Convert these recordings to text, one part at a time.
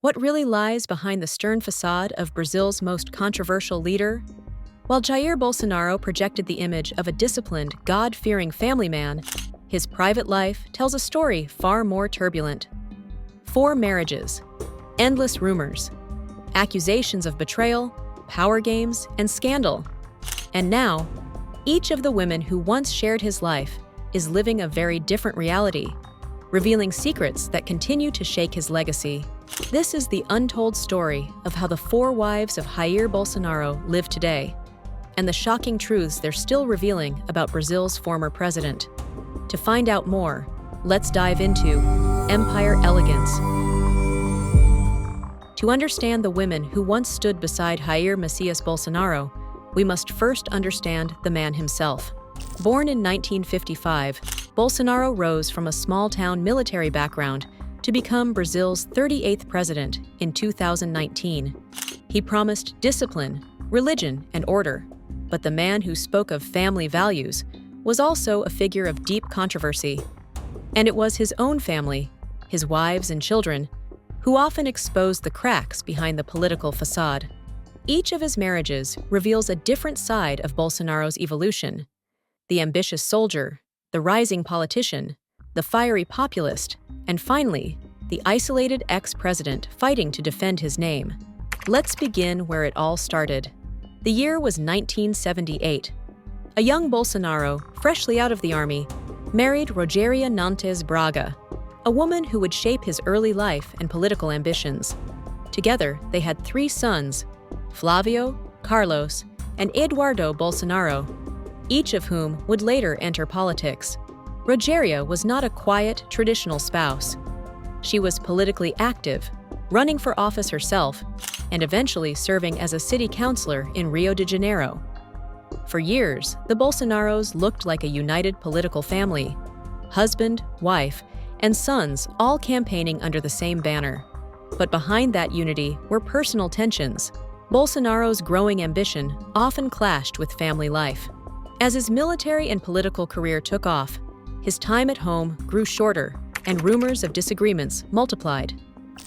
What really lies behind the stern facade of Brazil's most controversial leader? While Jair Bolsonaro projected the image of a disciplined, God-fearing family man, his private life tells a story far more turbulent. 4 marriages, endless rumors, accusations of betrayal, power games, and scandal. And now, each of the women who once shared his life is living a very different reality, revealing secrets that continue to shake his legacy. This is the untold story of how the 4 wives of Jair Bolsonaro live today, and the shocking truths they're still revealing about Brazil's former president. To find out more, let's dive into Empire Elegance. To understand the women who once stood beside Jair Messias Bolsonaro, we must first understand the man himself. Born in 1955, Bolsonaro rose from a small-town military background to become Brazil's 38th president in 2019. He promised discipline, religion, and order, but the man who spoke of family values was also a figure of deep controversy. And it was his own family, his wives and children, who often exposed the cracks behind the political facade. Each of his marriages reveals a different side of Bolsonaro's evolution: the ambitious soldier, the rising politician, the fiery populist, and finally, the isolated ex-president fighting to defend his name. Let's begin where it all started. The year was 1978. A young Bolsonaro, freshly out of the army, married Rogeria Nantes Braga, a woman who would shape his early life and political ambitions. Together, they had 3 sons, Flavio, Carlos, and Eduardo Bolsonaro, each of whom would later enter politics. Rogeria was not a quiet, traditional spouse. She was politically active, running for office herself, and eventually serving as a city councilor in Rio de Janeiro. For years, the Bolsonaros looked like a united political family: husband, wife, and sons all campaigning under the same banner. But behind that unity were personal tensions. Bolsonaro's growing ambition often clashed with family life. As his military and political career took off, his time at home grew shorter, and rumors of disagreements multiplied.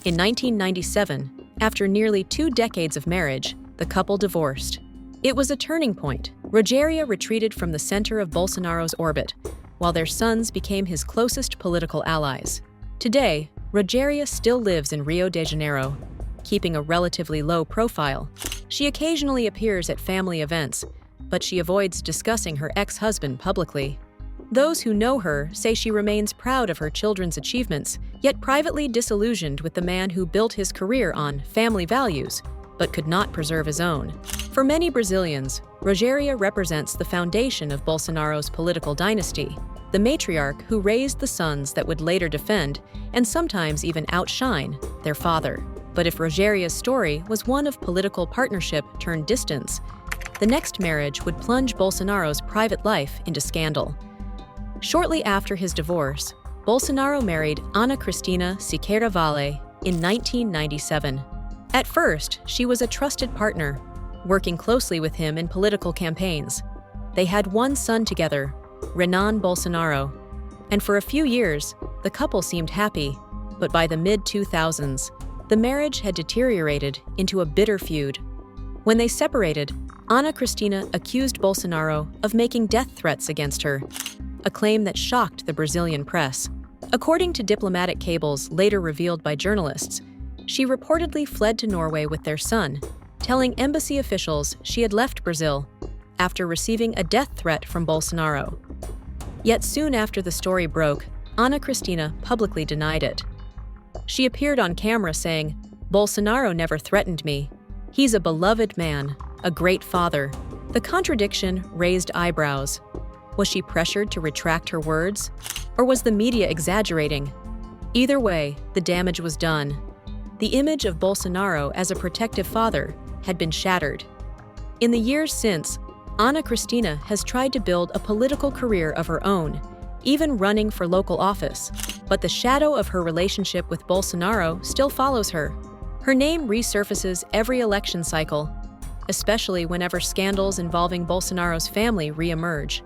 In 1997, after nearly 2 decades of marriage, the couple divorced. It was a turning point. Rogeria retreated from the center of Bolsonaro's orbit, while their sons became his closest political allies. Today, Rogeria still lives in Rio de Janeiro, keeping a relatively low profile. She occasionally appears at family events, but she avoids discussing her ex-husband publicly. Those who know her say she remains proud of her children's achievements, yet privately disillusioned with the man who built his career on family values, but could not preserve his own. For many Brazilians, Rogeria represents the foundation of Bolsonaro's political dynasty, the matriarch who raised the sons that would later defend, and sometimes even outshine, their father. But if Rogeria's story was one of political partnership turned distance, the next marriage would plunge Bolsonaro's private life into scandal. Shortly after his divorce, Bolsonaro married Ana Cristina Siqueira Vale in 1997. At first, she was a trusted partner, working closely with him in political campaigns. They had 1 son together, Renan Bolsonaro, and for a few years, the couple seemed happy. But by the mid-2000s, the marriage had deteriorated into a bitter feud. When they separated, Ana Cristina accused Bolsonaro of making death threats against her, a claim that shocked the Brazilian press. According to diplomatic cables later revealed by journalists, she reportedly fled to Norway with their son, telling embassy officials she had left Brazil after receiving a death threat from Bolsonaro. Yet soon after the story broke, Ana Cristina publicly denied it. She appeared on camera saying, "Bolsonaro never threatened me. He's a beloved man, a great father." The contradiction raised eyebrows. Was she pressured to retract her words? Or was the media exaggerating? Either way, the damage was done. The image of Bolsonaro as a protective father had been shattered. In the years since, Ana Cristina has tried to build a political career of her own, even running for local office. But the shadow of her relationship with Bolsonaro still follows her. Her name resurfaces every election cycle, especially whenever scandals involving Bolsonaro's family re-emerge.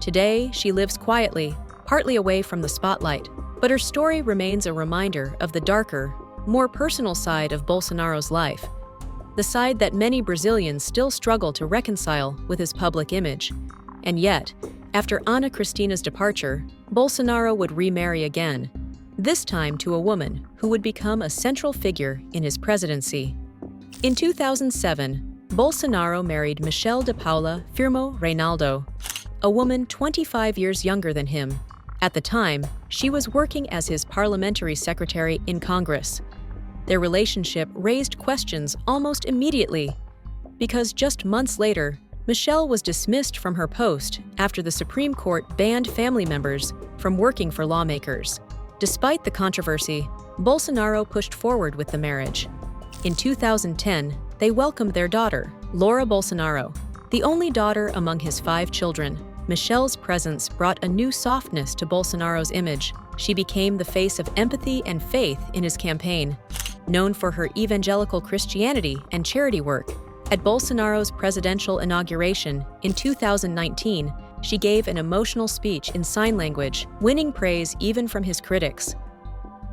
Today, she lives quietly, partly away from the spotlight, but her story remains a reminder of the darker, more personal side of Bolsonaro's life, the side that many Brazilians still struggle to reconcile with his public image. And yet, after Ana Cristina's departure, Bolsonaro would remarry again, this time to a woman who would become a central figure in his presidency. In 2007, Bolsonaro married Michelle de Paula Firmo Reinaldo, a woman 25 years younger than him. At the time, she was working as his parliamentary secretary in Congress. Their relationship raised questions almost immediately, because just months later, Michelle was dismissed from her post after the Supreme Court banned family members from working for lawmakers. Despite the controversy, Bolsonaro pushed forward with the marriage. In 2010, they welcomed their daughter, Laura Bolsonaro, the only daughter among his 5 children. Michelle's presence brought a new softness to Bolsonaro's image. She became the face of empathy and faith in his campaign. Known for her evangelical Christianity and charity work, at Bolsonaro's presidential inauguration in 2019, she gave an emotional speech in sign language, winning praise even from his critics.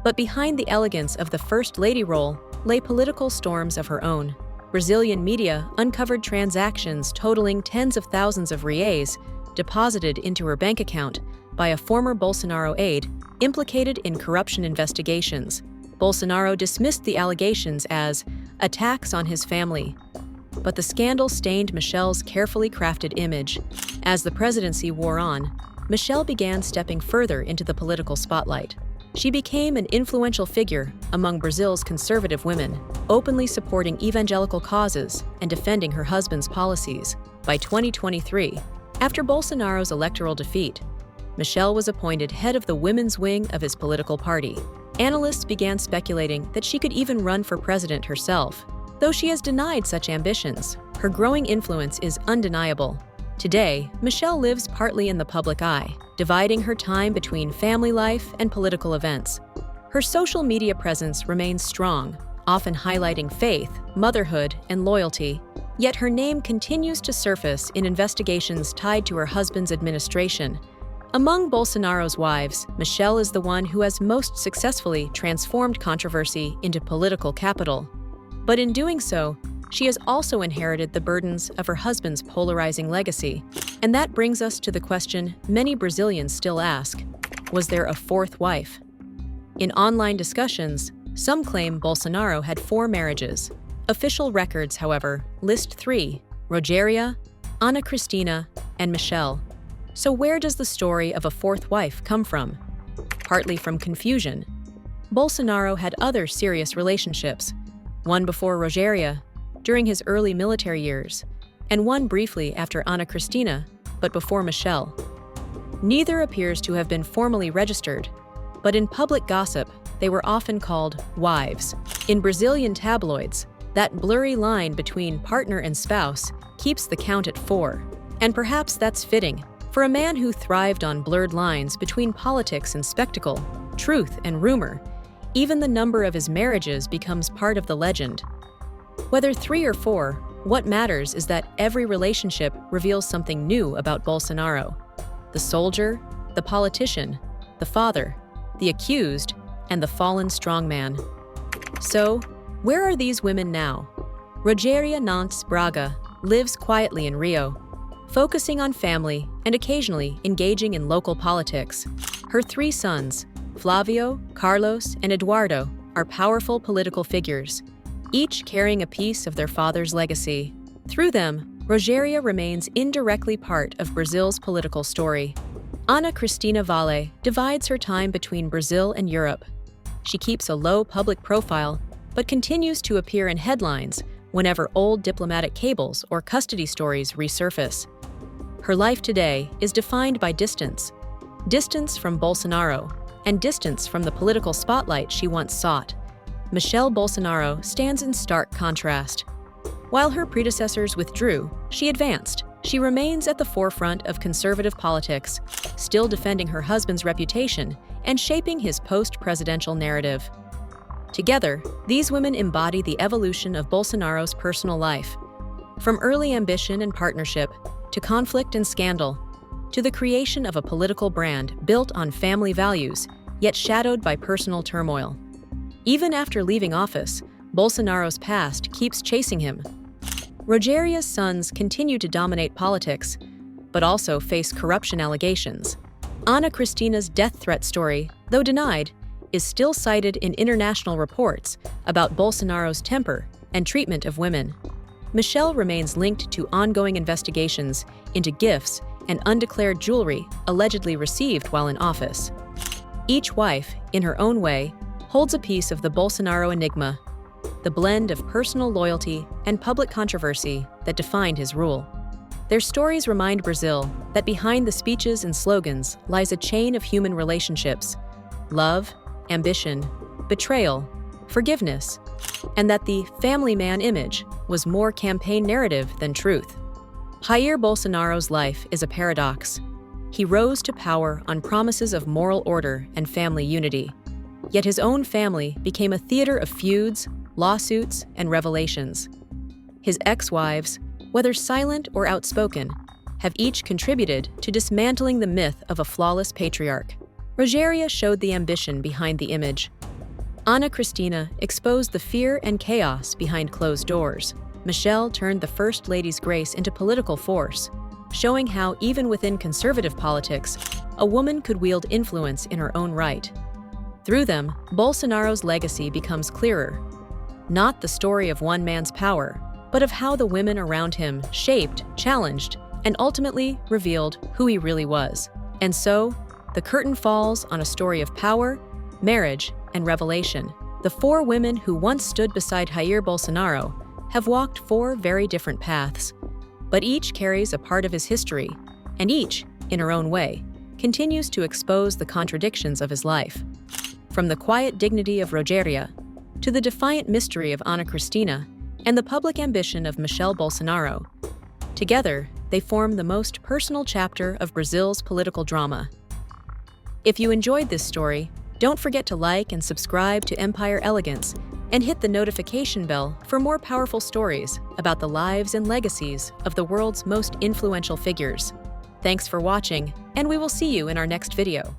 But behind the elegance of the First Lady role lay political storms of her own. Brazilian media uncovered transactions totaling tens of thousands of reais deposited into her bank account by a former Bolsonaro aide implicated in corruption investigations. Bolsonaro dismissed the allegations as attacks on his family. But the scandal stained Michelle's carefully crafted image. As the presidency wore on, Michelle began stepping further into the political spotlight. She became an influential figure among Brazil's conservative women, openly supporting evangelical causes and defending her husband's policies. By 2023, after Bolsonaro's electoral defeat, Michelle was appointed head of the women's wing of his political party. Analysts began speculating that she could even run for president herself. Though she has denied such ambitions, her growing influence is undeniable. Today, Michelle lives partly in the public eye, dividing her time between family life and political events. Her social media presence remains strong, often highlighting faith, motherhood, and loyalty. Yet her name continues to surface in investigations tied to her husband's administration. Among Bolsonaro's wives, Michelle is the one who has most successfully transformed controversy into political capital. But in doing so, she has also inherited the burdens of her husband's polarizing legacy. And that brings us to the question many Brazilians still ask: was there a fourth wife? In online discussions, some claim Bolsonaro had 4 marriages. Official records, however, list 3: Rogéria, Ana Cristina, and Michelle. So where does the story of a fourth wife come from? Partly from confusion. Bolsonaro had other serious relationships, one before Rogéria, during his early military years, and one briefly after Ana Cristina, but before Michelle. Neither appears to have been formally registered, but in public gossip, they were often called wives. In Brazilian tabloids, that blurry line between partner and spouse keeps the count at 4. And perhaps that's fitting. For a man who thrived on blurred lines between politics and spectacle, truth and rumor, even the number of his marriages becomes part of the legend. Whether 3 or 4, what matters is that every relationship reveals something new about Bolsonaro: the soldier, the politician, the father, the accused, and the fallen strongman. So, where are these women now? Rogéria Nantes Braga lives quietly in Rio, focusing on family and occasionally engaging in local politics. Her 3 sons, Flavio, Carlos, and Eduardo, are powerful political figures, each carrying a piece of their father's legacy. Through them, Rogéria remains indirectly part of Brazil's political story. Ana Cristina Vale divides her time between Brazil and Europe. She keeps a low public profile, but continues to appear in headlines whenever old diplomatic cables or custody stories resurface. Her life today is defined by distance. Distance from Bolsonaro, and distance from the political spotlight she once sought. Michelle Bolsonaro stands in stark contrast. While her predecessors withdrew, she advanced. She remains at the forefront of conservative politics, still defending her husband's reputation and shaping his post-presidential narrative. Together, these women embody the evolution of Bolsonaro's personal life. From early ambition and partnership, to conflict and scandal, to the creation of a political brand built on family values, yet shadowed by personal turmoil. Even after leaving office, Bolsonaro's past keeps chasing him. Rogeria's sons continue to dominate politics, but also face corruption allegations. Ana Cristina's death threat story, though denied, is still cited in international reports about Bolsonaro's temper and treatment of women. Michelle remains linked to ongoing investigations into gifts and undeclared jewelry allegedly received while in office. Each wife, in her own way, holds a piece of the Bolsonaro enigma, the blend of personal loyalty and public controversy that defined his rule. Their stories remind Brazil that behind the speeches and slogans lies a chain of human relationships, love, ambition, betrayal, forgiveness, and that the family man image was more campaign narrative than truth. Jair Bolsonaro's life is a paradox. He rose to power on promises of moral order and family unity, yet his own family became a theater of feuds, lawsuits, and revelations. His ex-wives, whether silent or outspoken, have each contributed to dismantling the myth of a flawless patriarch. Rogeria showed the ambition behind the image. Ana Cristina exposed the fear and chaos behind closed doors. Michelle turned the First Lady's grace into political force, showing how even within conservative politics, a woman could wield influence in her own right. Through them, Bolsonaro's legacy becomes clearer. Not the story of one man's power, but of how the women around him shaped, challenged, and ultimately revealed who he really was. And so, the curtain falls on a story of power, marriage, and revelation. The four women who once stood beside Jair Bolsonaro have walked four very different paths, but each carries a part of his history, and each, in her own way, continues to expose the contradictions of his life. From the quiet dignity of Rogeria, to the defiant mystery of Ana Cristina, and the public ambition of Michelle Bolsonaro, together they form the most personal chapter of Brazil's political drama. If you enjoyed this story, don't forget to like and subscribe to Empire Elegance and hit the notification bell for more powerful stories about the lives and legacies of the world's most influential figures. Thanks for watching, and we will see you in our next video.